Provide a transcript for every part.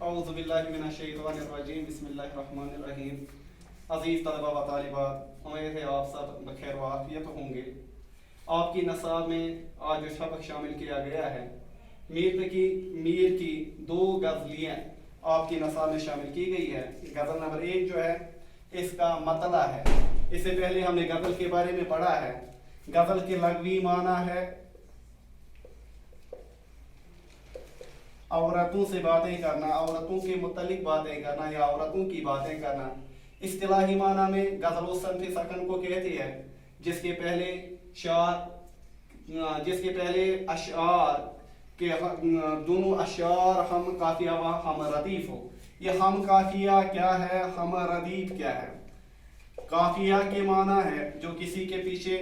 अऊज़ु बिल्लाहि मिनश्शैतानिर्रजीम बिस्मिल्लाहिर्रहमानिर्रहीम। अज़ीज़ तलबा व तालिबात, उम्मीद है आप सब बखैर व आफियत होंगे। आपकी नसाब में आज जो सबक शामिल किया गया है, मीर की दो गज़लियाँ आपकी नसाब में शामिल की गई है। गज़ल नंबर 1 जो है इसका मतला है। इससे पहले हमने गज़ल के बारे में पढ़ा है। गज़ल के लग़वी माना है औरतों से बातें करना, औरतों के मुतल्लिक बातें करना या औरतों की बातें करना। इस्तिलाही माना में गज़ल सन्फ़ सकन को कहते हैं, जिसके पहले अशार के दोनों अशार हम काफिया व हम रदीफ हो। ये हम काफिया क्या है, हम रदीफ क्या है? काफिया के माना है जो किसी के पीछे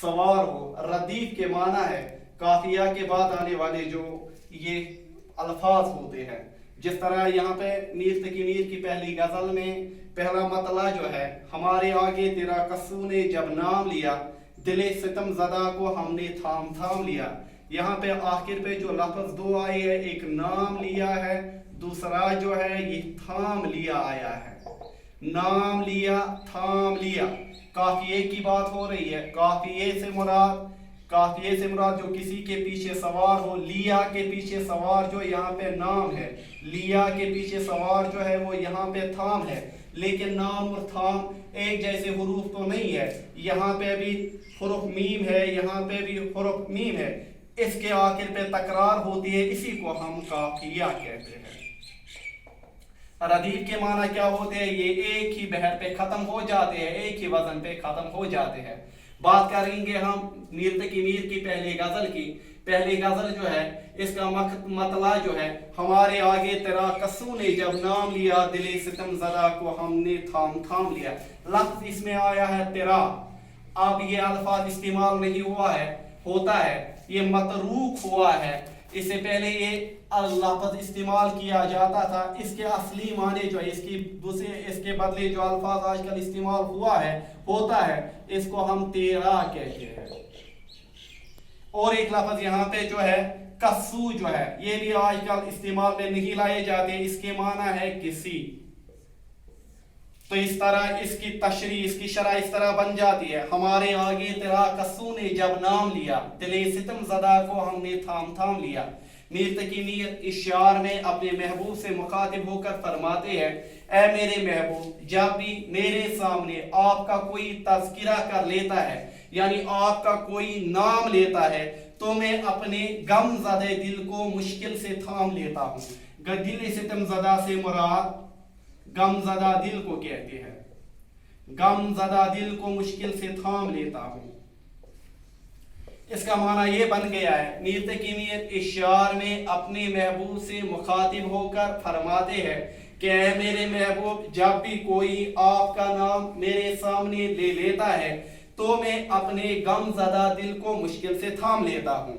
सवार हो, रदीफ के माना है काफिया के बाद आने वाले जो ये अल्फाज होते हैं। जिस तरह यहाँ पे मीर की पहली गजल में पहला मतला जो है, हमारे आगे तेरा कस्सू ने जब नाम लिया, दिले सितम ज़दा को हमने थाम थाम लिया। यहाँ पे आखिर पे जो लफ्ज़ दो आए हैं, एक नाम लिया है, दूसरा जो है ये थाम लिया आया है। नाम लिया, थाम लिया, काफिये की बात हो रही है। काफिये से मुराद जो किसी के पीछे सवार हो। लिया के पीछे सवार जो यहाँ पे नाम है, लिया के पीछे सवार जो है वो यहाँ पे थाम है। लेकिन नाम और थाम एक जैसे हुरूफ तो नहीं है। यहाँ पे भी हुरूफ मीम है, यहाँ पे भी हुरूफ मीम है। इसके आखिर पे तकरार होती है, इसी को हम काफिया कहते हैं। रदीफ के माना क्या होते हैं? ये एक ही बहर पे खत्म हो जाते हैं, एक ही वजन पे खत्म हो जाते हैं। बात करेंगे हम मीर की पहली गजल की। पहली गजल जो है इसका मतला जो है, हमारे आगे तेरा कस्सू ने जब नाम लिया, दिले सितम ज़दा को हमने थाम थाम लिया। लफ्ज़ इसमें आया है तेरा। अब ये अल्फाज इस्तेमाल नहीं होता है, ये मतरूक हुआ है। इससे पहले ये लफ्ज़ इस्तेमाल किया जाता था। इसके असली माने जो है, इसके बदले जो अल्फाज आजकल इस्तेमाल होता है, इसको हम तेरा कहते हैं। और एक लफ्ज़ यहाँ पे जो है कस्सू जो है, ये भी आजकल इस्तेमाल में नहीं लाए जाते। इसके माना है किसी। तो इस तरह इसकी तशरीह, इसकी शरह इस तरह बन जाती है, हमारे आगे तेरा कस्सू ने जब नाम लिया, दिले सितम ज़दा को हमने थाम थाम लिया। मीर इस शार में अपने महबूब से मुखातिब होकर फरमाते हैं, ऐ मेरे महबूब, जब भी मेरे सामने आपका कोई तज़किरा कर लेता है, यानी आपका कोई नाम लेता है, तो मैं अपने गम ज़दे दिल को मुश्किल से थाम लेता हूँ। दिल सितम ज़दा से मुराद गम ज़दा दिल को कहते हैं। गम ज़दा दिल को मुश्किल से थाम लेता हूँ। इसका माना ये बन गया है, मीर इस शार में अपने महबूब से मुखातिब होकर फरमाते हैं कि ऐ मेरे महबूब, जब भी कोई आपका नाम मेरे सामने ले लेता है, तो मैं अपने गम ज़दा दिल को मुश्किल से थाम लेता हूँ।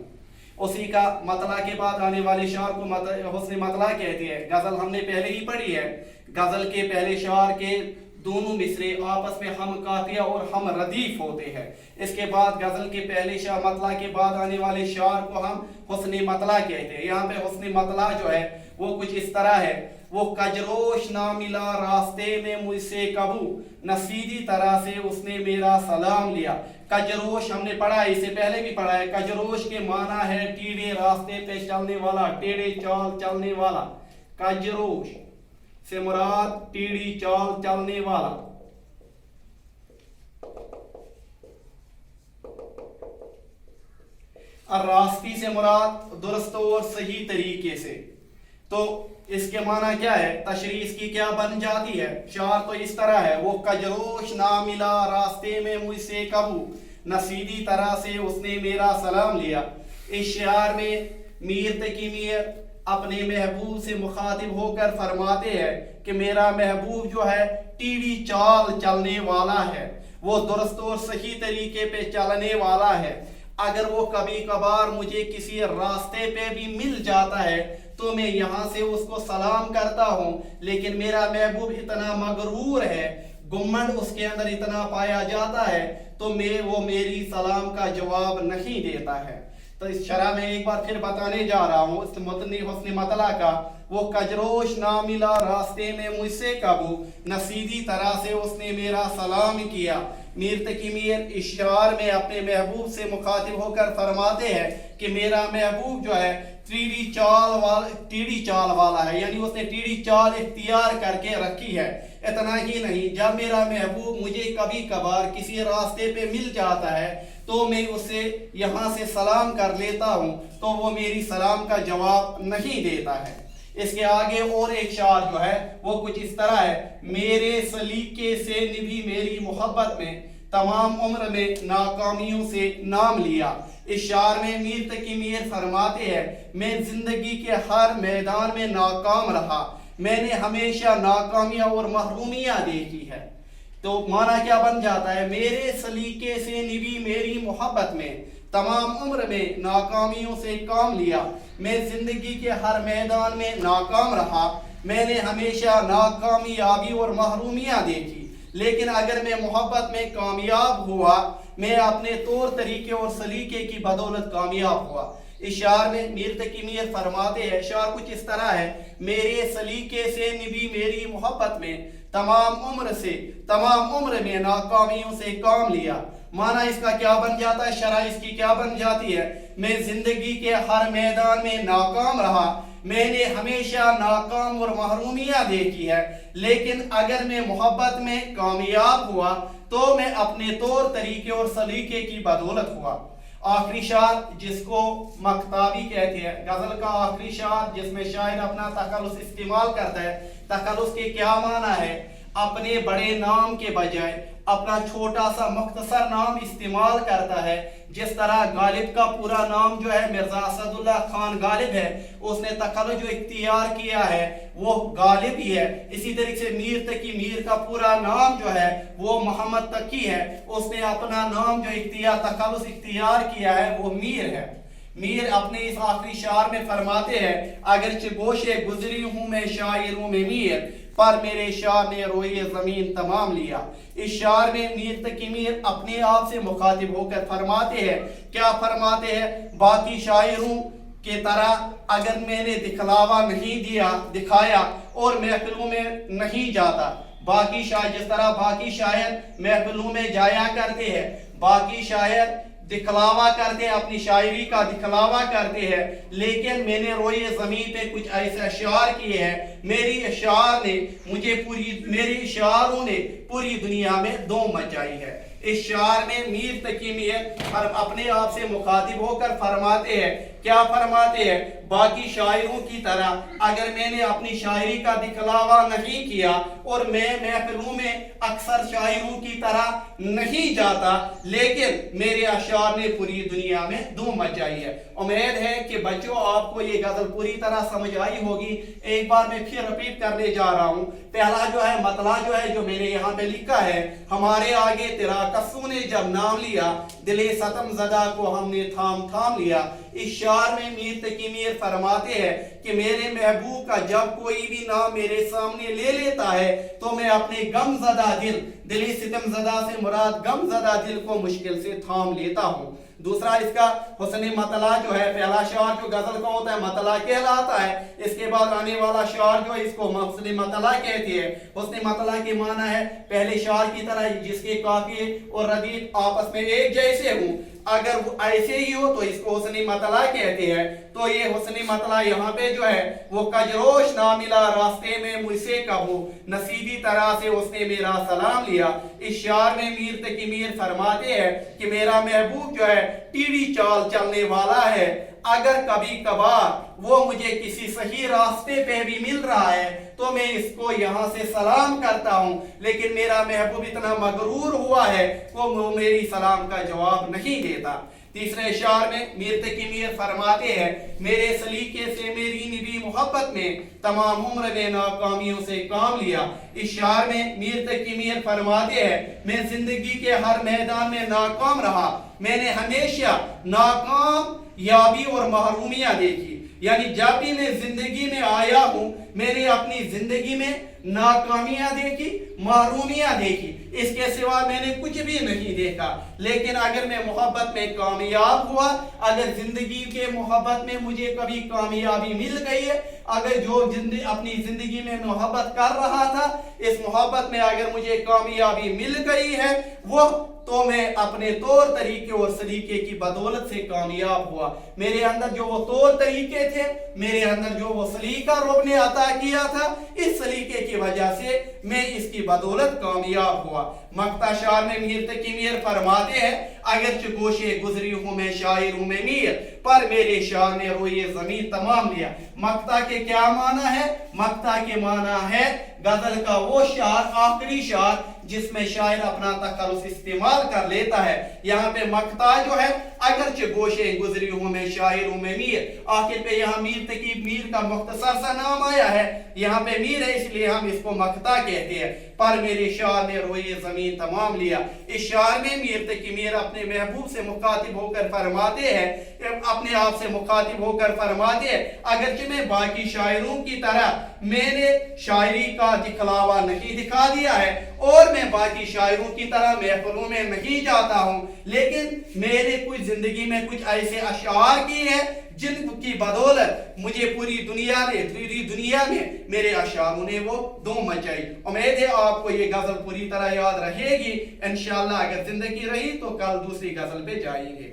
उसी का मतला के बाद आने वाले शार को हुस्न मतला कहते हैं। गजल हमने पहले ही पढ़ी है। गजल के पहले शार के दोनों मिसरे आपस में हम काफिया और हम रदीफ होते हैं। इसके बाद गजल के पहले शार मतला के बाद आने वाले शार को हम हुस्न मतला कहते हैं। यहाँ पे हुस्न मतला जो है वो कुछ इस तरह है, वो कजरोश ना मिला रास्ते में मुझसे कबू, न सीधी तरह से उसने मेरा सलाम लिया। कजरोश हमने पढ़ा है, इससे पहले भी पढ़ा है। कजरोश के माना है टीढ़े रास्ते पे चलने वाला, टेढ़े चाल चलने वाला। कजरोश से मुराद टीढ़ी चाल चलने वाला। और रास्ती से मुराद दुरुस्त और सही तरीके से। तो इसके माना क्या है, तशरीह इसकी क्या बन जाती है? शार तो इस तरह है, वो कजरोश ना मिला रास्ते में मुझसे कबू, न सीधी तरह से उसने मेरा सलाम लिया। इस शार में मीर अपने महबूब से मुखातिब होकर फरमाते हैं कि मेरा महबूब जो है टीढ़ी चाल चलने वाला है, वो दुरुस्त और सही तरीके पे चलने वाला है। अगर वो कभी कभार मुझे किसी रास्ते पे भी मिल जाता है, तो मैं यहाँ से उसको सलाम करता हूँ, लेकिन मेरा महबूब इतना मगरूर है, गुम्मंड उसके अंदर इतना पाया जाता है, तो वो मेरी सलाम का जवाब नहीं देता है। तो इस शरह में एक बार फिर बताने जा रहा हूँ इस मुतनी हुस्न मतला का। वो कजरोश ना मिला रास्ते में मुझसे कबू, न सीधी तरह से उसने मेरा सलाम किया। मीर तकी मीर इस शार में अपने महबूब से मुखातिब होकर फरमाते हैं कि मेरा महबूब जो है टीढ़ी चाल वाला है, यानी उसने टीढ़ी चाल इख्तियार करके रखी है। इतना ही नहीं, जब मेरा महबूब मुझे कभी कभार किसी रास्ते पे मिल जाता है तो मैं उसे यहाँ से सलाम कर लेता हूँ, तो वो मेरी सलाम का जवाब नहीं देता है। इसके आगे और एक शार जो है वो कुछ इस तरह है, मेरे सलीके से निभी मेरी मोहब्बत में, तमाम उम्र में नाकामियों से नाम लिया। इस शार में मीर तकी मीर फरमाते हैं, मैं जिंदगी के हर मैदान में नाकाम रहा, मैंने हमेशा नाकामियां और महरूमियां देखी है। तो माना क्या बन जाता है, मेरे सलीके से निभी मेरी मोहब्बत में, तमाम उम्र में नाकामियों से काम लिया, मैं जिंदगी के हर मैदान में नाकाम रहा, मैंने हमेशा नाकामयाबी और महरूमियां देखी, लेकिन अगर मैं मोहब्बत में कामयाब हुआ, मैं अपने तौर तरीके और सलीके की बदौलत कामयाब हुआ। इस शार में मीर तकी मीर फरमाते हैं, शार कुछ इस तरह है, मेरे सलीके से निभी मेरी मोहब्बत में, तमाम उम्र में नाकामियों से काम लिया। माना इसका क्या बन जाता है, शरह इसकी क्या बन जाती है, मैं जिंदगी के हर मैदान में नाकाम रहा, मैंने हमेशा नाकाम और महरूमियां देखी है, लेकिन अगर मैं मोहब्बत में कामयाब हुआ तो मैं अपने तौर तरीके और सलीके की बदौलत हुआ। आखिरी शार जिसको मक्ताबी कहते हैं, गजल का आखिरी शार जिसमें शायर अपना तखल्लुस इस्तेमाल करता है। तखल्लुस के क्या माना है, अपने बड़े नाम के बजाय अपना छोटा सा मुख्तसर नाम इस्तेमाल करता है। जिस तरह गालिब का पूरा नाम जो है मिर्जा असदुल्ला खान गालिब है, उसने तखल्लुस जो इख्तियार किया है वो गालिब ही है। इसी तरीके से मीर तकी मीर का पूरा नाम जो है वो मोहम्मद तकी है, उसने अपना नाम जो तखल्लुस इख्तियार किया है वो मीर है। मीर अपने इस आखिरी शार में फरमाते हैं, अगरचे गोशे गुजरी हूं मैं शायरों में मीर, पर मेरे शार ने रोए जमीन तमाम लिया। इस शार में मीर तकी मीर अपने आप से मुखातिब होकर फरमाते हैं, क्या फरमाते हैं, बाकी शायरों के तरह अगर मैंने दिखलावा नहीं दिखाया और महफिलों में नहीं जाता, बाकी शायर जिस तरह बाकी शायर महफिलों में जाया करते हैं, बाकी शायर दिखलावा करते हैं, अपनी शायरी का दिखलावा करते हैं, लेकिन मैंने रोए ज़मीन पे कुछ ऐसे अशार किए हैं, मेरी शायरों ने पूरी दुनिया में दौम मचाई है। इस शार में मीर तकी मीर अपने आप से मुखातिब होकर फरमाते हैं, क्या फरमाते हैं, बाकी शायरों की तरह अगर मैंने अपनी शायरी का दिखलावा नहीं किया और मैं महफिलों में अक्सर शायरों की तरह नहीं जाता, लेकिन मेरे अशार ने पूरी दुनिया में धूम मचाई है। उम्मीद है कि बच्चों आपको ये गजल पूरी तरह समझ आई होगी। एक बार मैं फिर रिपीट करने जा रहा हूँ। पहला जो है मतला जो है जो मैंने यहाँ पे लिखा है, हमारे आगे तेरा कस्सू ने जब नाम लिया, दिले सतम ज़दा को हमने थाम लिया। इस शार में मीर तकी मीर फरमाते हैं कि मेरे महबूब का जब कोई भी नाम मेरे सामने ले लेता है तो मैं अपने गमज़दा दिली सितम ज़दा से मुराद गमज़दा दिल को मुश्किल से थाम लेता हूँ। दूसरा इसका हुस्न मतला जो है, पहला शार जो गजल का होता है मतला कहलाता है, इसके बाद आने वाला शार जो है इसको हुस्न मतला कहती है। हुस्न मतला के माना है पहले शार की तरह जिसके काफिये और रदीफ आपस में एक जैसे हों, अगर वो ऐसे ही हो तो इसको हुस्न मतला कहते हैं। तो ये हुस्न मतला यहाँ पे जो है वो कजरोश ना मिला रास्ते में मुझसे कबू, नसीबी तरह से उसने मेरा सलाम लिया। इस शार में मीर तकी मीर फरमाते हैं कि मेरा महबूब जो है टीढ़ी चाल चलने वाला है, अगर कभी कभार वो मुझे किसी सही रास्ते पे भी मिल रहा है तो मैं इसको यहाँ से सलाम करता हूँ, लेकिन मेरा महबूब इतना मगरूर हुआ है वो मेरी सलाम का जवाब नहीं देता। तीसरे शार में मीर तकी मीर फरमाते हैं, मेरे सलीके से मेरी निभी मोहब्बत में, तमाम उम्र में नाकामियों से काम लिया। इस शार में मीर तकी मीर फरमाते हैं, मैं जिंदगी के हर मैदान में नाकाम रहा, मैंने हमेशा नाकाम याबी और महरूमियां देखी, यानी जब भी मैं जिंदगी में आया हूँ मैंने अपनी जिंदगी में नाकामियां देखी, महरूमियां देखी, इसके सिवा मैंने कुछ भी नहीं देखा। लेकिन अगर मैं मोहब्बत में कामयाब हुआ, अगर जिंदगी के मोहब्बत में मुझे कभी कामयाबी मिल गई है, अगर जो अपनी जिंदगी में मोहब्बत कर रहा था, इस मोहब्बत में अगर मुझे कामयाबी मिल गई है, वो तो मैं अपने तौर तरीके और सलीके की बदौलत से कामयाब हुआ। मेरे अंदर जो वो तौर तरीके थे, मेरे अंदर जो वो सलीका रब ने अता किया था, इस सलीके की वजह से मैं इसकी बदौलत कामयाब हुआ। मक्ता शार में मीर तकी मीर फरमाते हैं, अगर गोशे गुजरी हूं मैं शायर हूं मैं मीर, पर मेरे शार ने रोए जमीन तमाम लिया। मक्ता के क्या माना है? मक्ता के माना है गजल का वो शार, आखिरी शार जिसमें शायर अपना तखल्लुस इस्तेमाल कर लेता है। यहाँ पे मक्ता जो है, अगरचे गोशे गुजरी हूं मैं शायर हूं मैं मीर, आखिर पे यहाँ मीर तकी मीर का मुख्तसर सा नाम आया है, यहाँ पे मीर है इसलिए हम इसको मक्ता कहते हैं। पर मेरे शार ने रोए जमीन तमाम लिया। इस शार में मीर तकी मीर अपने महबूब से मुखातिब होकर फरमाते हैं, अपने आप से मुखातिब होकर फरमाते हैं, अगरचे मैं बाकी शायरों की तरह मैंने शायरी का दिखलावा नहीं दिखा दिया है और मैं बाकी शायरों की तरह महफिलों में नहीं जाता हूं, लेकिन मेरे कुछ जिंदगी में कुछ ऐसे अशार किए हैं जिनकी बदौलत मुझे पूरी दुनिया में मेरे अशारों ने वो धूम मचाई। उम्मीद है आपको ये गजल पूरी तरह याद रहेगी। इंशाअल्लाह अगर जिंदगी रही तो कल दूसरी गजल पे जाएंगे।